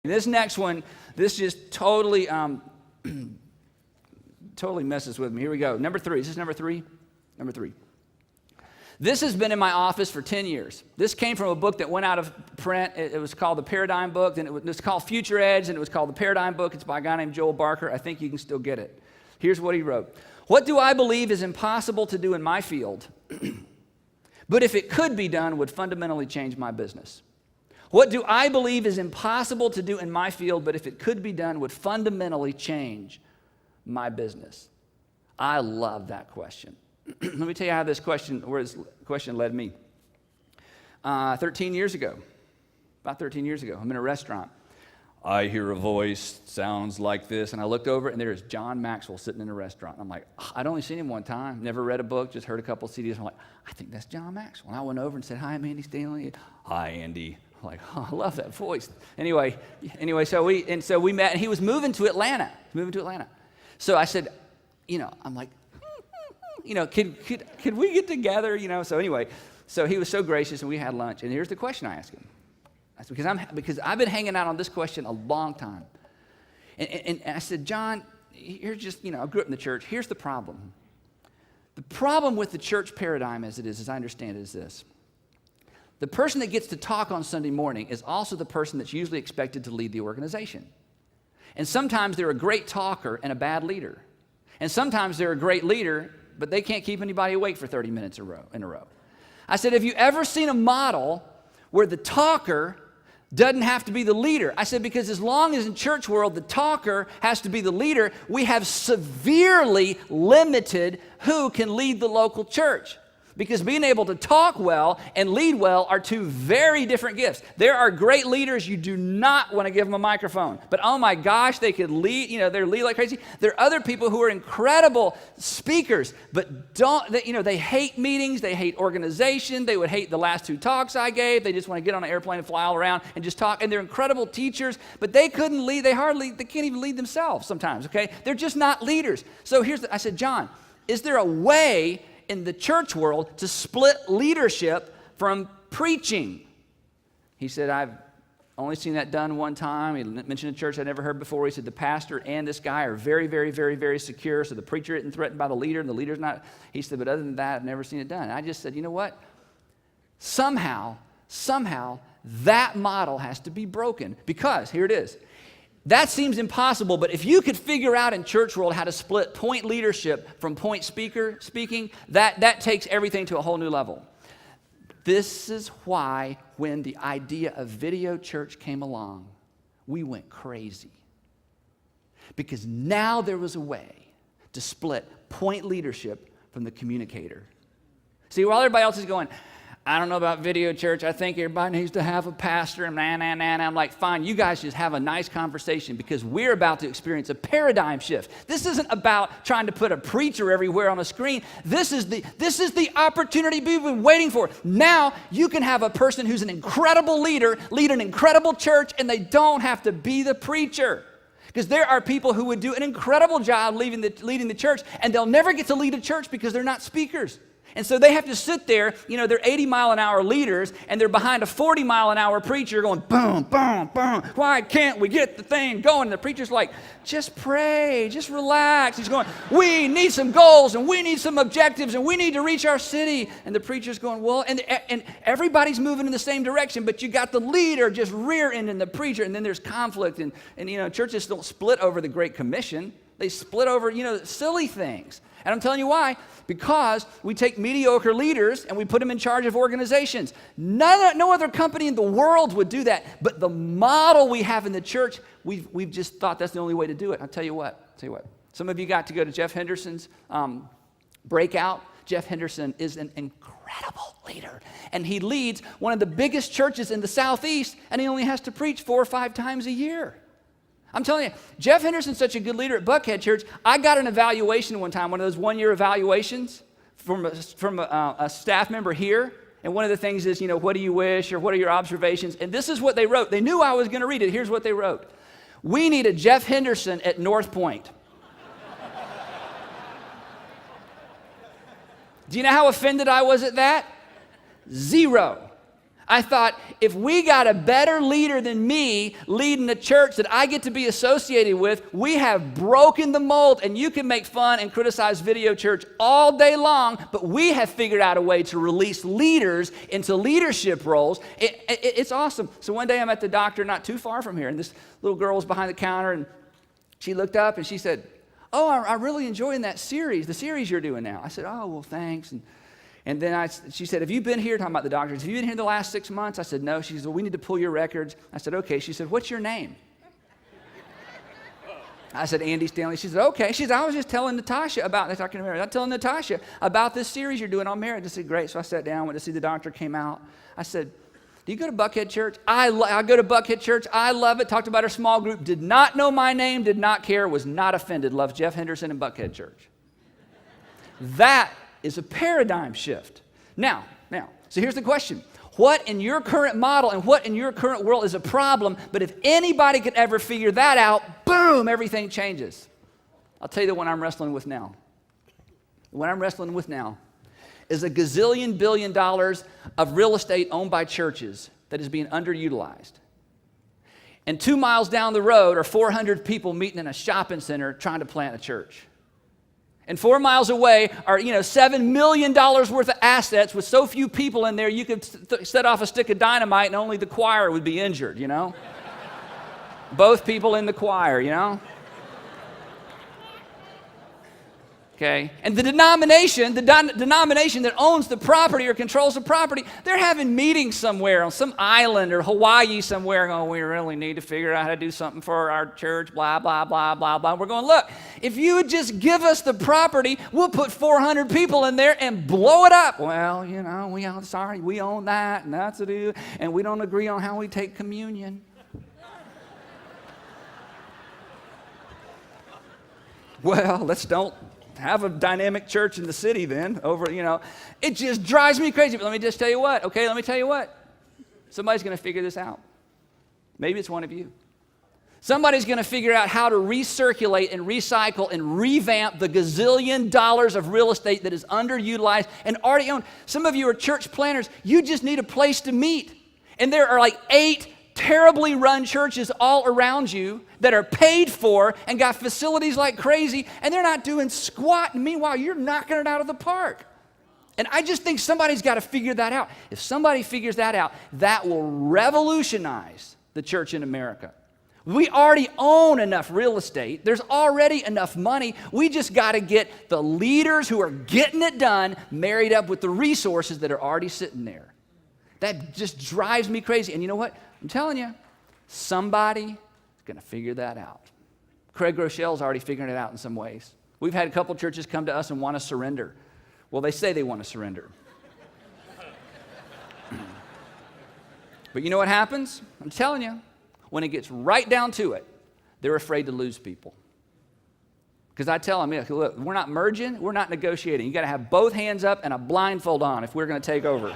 This next one, this just totally totally messes with me. Here we go. Number 3. Is this number 3? Number 3. This has been in my office for 10 years. This came from a book that went out of print. It was called The Paradigm Book. Then it was called Future Edge, and it was called The Paradigm Book. It's by a guy named Joel Barker. I think you can still get it. Here's what he wrote. What do I believe is impossible to do in my field, but if it could be done, would fundamentally change my business? What do I believe is impossible to do in my field, but if it could be done, would fundamentally change my business? I love that question. Let me tell you how where this question led me. 13 years ago, about 13 years ago, I'm in a restaurant. I hear a voice, sounds like this, and I looked over, and there's John Maxwell sitting in a restaurant. I'm like, I'd only seen him one time, never read a book, just heard a couple of CDs. I'm like, I think that's John Maxwell. And I went over and said, hi, I'm Andy Stanley. Hi, Andy. I'm like, oh, I love that voice. Anyway, so we met, and he was moving to Atlanta. So I said, I'm like, could we get together? So anyway, so he was so gracious, and we had lunch. And here's the question I asked him. I said, because I've been hanging out on this question a long time. And I said, John, here's just, I grew up in the church. Here's the problem. The problem with the church paradigm as it is, as I understand it, is this. The person that gets to talk on Sunday morning is also the person that's usually expected to lead the organization. And sometimes they're a great talker and a bad leader. And sometimes they're a great leader, but they can't keep anybody awake for 30 minutes in a row. I said, have you ever seen a model where the talker doesn't have to be the leader? I said, because as long as in church world the talker has to be the leader, we have severely limited who can lead the local church. Because being able to talk well and lead well are two very different gifts. There are great leaders, you do not want to give them a microphone. But oh my gosh, they could lead, they lead like crazy. There are other people who are incredible speakers, but they hate meetings, they hate organization, they would hate the last 2 talks I gave. They just want to get on an airplane and fly all around and just talk. And they're incredible teachers, but they couldn't lead, they can't even lead themselves sometimes, okay? They're just not leaders. So I said, John, is there a way in the church world to split leadership from preaching? He said, I've only seen that done one time. He mentioned a church I'd never heard before. He said, the pastor and this guy are very, very, very, very secure, so the preacher isn't threatened by the leader, and the leader's not. He said, but other than that, I've never seen it done. And I just said, you know what? Somehow, that model has to be broken, because here it is. That seems impossible, but if you could figure out in church world how to split point leadership from point speaking, that takes everything to a whole new level. This is why when the idea of video church came along, we went crazy. Because now there was a way to split point leadership from the communicator. See, while everybody else is going, I don't know about video church. I think everybody needs to have a pastor. And I'm like, fine, you guys just have a nice conversation, because we're about to experience a paradigm shift. This isn't about trying to put a preacher everywhere on a screen. This is the opportunity we've been waiting for. Now you can have a person who's an incredible leader, lead an incredible church, and they don't have to be the preacher. Because there are people who would do an incredible job leading the church, and they'll never get to lead a church because they're not speakers. And so they have to sit there, they're 80-mile-an-hour leaders, and they're behind a 40-mile-an-hour preacher going, boom, boom, boom. Why can't we get the thing going? And the preacher's like, just pray, just relax. He's going, we need some goals, and we need some objectives, and we need to reach our city. And the preacher's going, well, and everybody's moving in the same direction, but you got the leader just rear-ending the preacher, and then there's conflict. And churches don't split over the Great Commission. They split over, silly things. And I'm telling you why. Because we take mediocre leaders and we put them in charge of organizations. No other company in the world would do that. But the model we have in the church, we've just thought that's the only way to do it. I'll tell you what. Some of you got to go to Jeff Henderson's breakout. Jeff Henderson is an incredible leader. And he leads one of the biggest churches in the Southeast, and he only has to preach 4 or 5 times a year. I'm telling you, Jeff Henderson's such a good leader at Buckhead Church. I got an evaluation one time, one of those one-year evaluations from a staff member here. And one of the things is, what do you wish, or what are your observations? And this is what they wrote. They knew I was going to read it. Here's what they wrote. We need a Jeff Henderson at North Point. Do you know how offended I was at that? 0. I thought, if we got a better leader than me leading a church that I get to be associated with, we have broken the mold. And you can make fun and criticize Video Church all day long, but we have figured out a way to release leaders into leadership roles. It's awesome. So one day I'm at the doctor not too far from here, and this little girl was behind the counter, and she looked up and she said, "Oh, I'm really enjoying that series, the series you're doing now." I said, "Oh, well, thanks." And then she said, "Have you been here?" Talking about the doctors. "Have you been here the last 6 months?" I said, "No." She said, "Well, we need to pull your records." I said, "Okay." She said, "What's your name?" I said, "Andy Stanley." She said, "Okay." She said, "I was just telling Natasha about this." I can remember. I'm telling Natasha about this series you're doing on marriage. I said, "Great." So I sat down, went to see the doctor, came out. I said, "Do you go to Buckhead Church?" I go to Buckhead Church. I love it. Talked about our small group. Did not know my name. Did not care. Was not offended. Loves Jeff Henderson and Buckhead Church. That is a paradigm shift. Now, so here's the question. What in your current model and what in your current world is a problem, but if anybody could ever figure that out, boom, everything changes. I'll tell you the one I'm wrestling with now. The one I'm wrestling with now is $1 gazillion billion of real estate owned by churches that is being underutilized. And 2 miles down the road are 400 people meeting in a shopping center trying to plant a church. And 4 miles away are, $7 million worth of assets with so few people in there, you could set off a stick of dynamite and only the choir would be injured, Both people in the choir, Okay? And the denomination that owns the property or controls the property, they're having meetings somewhere on some island or Hawaii somewhere going, "We really need to figure out how to do something for our church, blah, blah, blah, blah, blah." We're going, "Look, if you would just give us the property, we'll put 400 people in there and blow it up." "Well, we own that, and that's a deal, and we don't agree on how we take communion." Well, let's don't have a dynamic church in the city then It just drives me crazy. But let me just tell you what, okay? Let me tell you what. Somebody's going to figure this out. Maybe it's one of you. Somebody's going to figure out how to recirculate and recycle and revamp the $1 gazillion of real estate that is underutilized and already owned. Some of you are church planners. You just need a place to meet. And there are like 8 terribly run churches all around you that are paid for and got facilities like crazy, and they're not doing squat. And meanwhile, you're knocking it out of the park. And I just think somebody's got to figure that out. If somebody figures that out, that will revolutionize the church in America. We already own enough real estate. There's already enough money. We just got to get the leaders who are getting it done married up with the resources that are already sitting there. That just drives me crazy. And you know what? I'm telling you, somebody is going to figure that out. Craig Rochelle's already figuring it out in some ways. We've had a couple churches come to us and want to surrender. Well, they say they want to surrender. But you know what happens? I'm telling you, when it gets right down to it, they're afraid to lose people. Because I tell them, "Look, we're not merging, we're not negotiating. You got to have both hands up and a blindfold on if we're going to take over."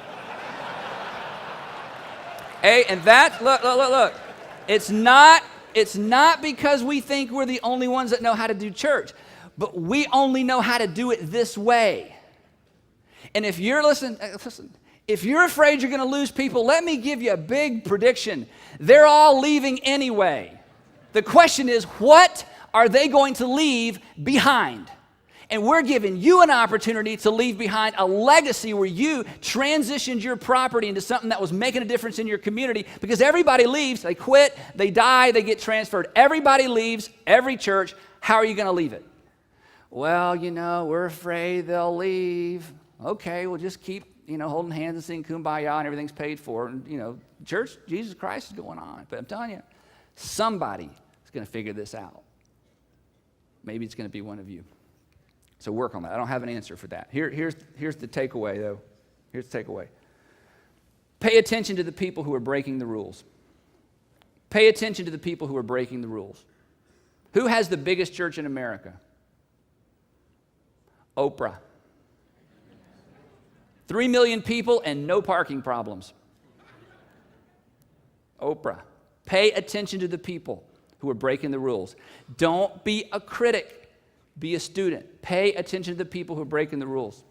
Hey, and that, look. It's not because we think we're the only ones that know how to do church, but we only know how to do it this way. And if you're, listen, if you're afraid you're going to lose people, let me give you a big prediction. They're all leaving anyway. The question is, what are they going to leave behind? And we're giving you an opportunity to leave behind a legacy where you transitioned your property into something that was making a difference in your community, because everybody leaves, they quit, they die, they get transferred. Everybody leaves, every church. How are you going to leave it? "Well, we're afraid they'll leave." Okay, well, just keep, holding hands and sing Kumbaya and everything's paid for. And, church, Jesus Christ is going on. But I'm telling you, somebody is going to figure this out. Maybe it's going to be one of you. So work on that. I don't have an answer for that. Here's the takeaway, though. Here's the takeaway. Pay attention to the people who are breaking the rules. Pay attention to the people who are breaking the rules. Who has the biggest church in America? Oprah. 3 million people and no parking problems. Oprah. Pay attention to the people who are breaking the rules. Don't be a critic. Be a student. Pay attention to the people who are breaking the rules.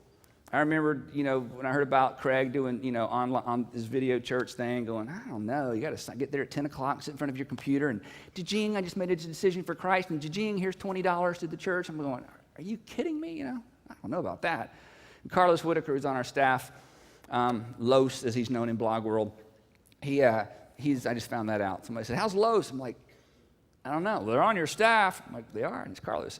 I remember, when I heard about Craig doing, on his video church thing, going, I don't know, you got to get there at 10 o'clock, sit in front of your computer, and I just made a decision for Christ, and here's $20 to the church. I'm going, are you kidding me? I don't know about that. And Carlos Whitaker, who's on our staff, Los, as he's known in blog world, I just found that out. Somebody said, how's Los? I'm like, I don't know. They're on your staff. I'm like, they are, and it's Carlos.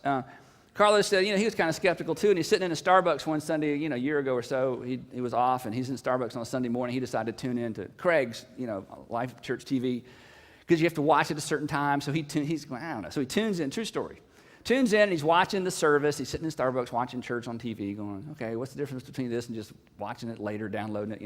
Carlos said, he was kind of skeptical too, and he's sitting in a Starbucks one Sunday, a year ago or so. He was off, and he's in Starbucks on a Sunday morning. He decided to tune in to Craig's, live church TV, because you have to watch at a certain time. So he's going, I don't know. So he tunes in, true story. Tunes in, and he's watching the service. He's sitting in Starbucks watching church on TV, going, okay, what's the difference between this and just watching it later, downloading it,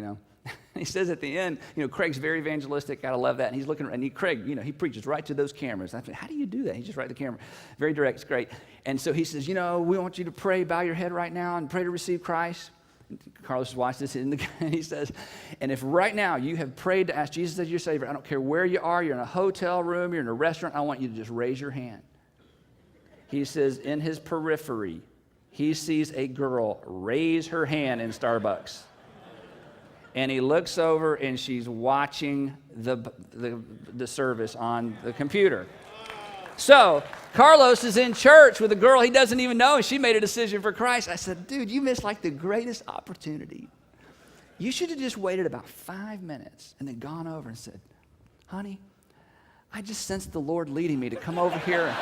He says at the end, Craig's very evangelistic. Gotta love that. And he's looking, and Craig, he preaches right to those cameras. I said, how do you do that? He just right to the camera. Very direct. It's great. And so he says, we want you to pray, bow your head right now, and pray to receive Christ. And Carlos watched this, and he says, and if right now you have prayed to ask Jesus as your Savior, I don't care where you are, you're in a hotel room, you're in a restaurant, I want you to just raise your hand. He says, in his periphery, he sees a girl raise her hand in Starbucks. And he looks over, and she's watching the service on the computer. So Carlos is in church with a girl he doesn't even know, and she made a decision for Christ. I said, dude, you missed the greatest opportunity. You should have just waited about 5 minutes and then gone over and said, honey, I just sensed the Lord leading me to come over here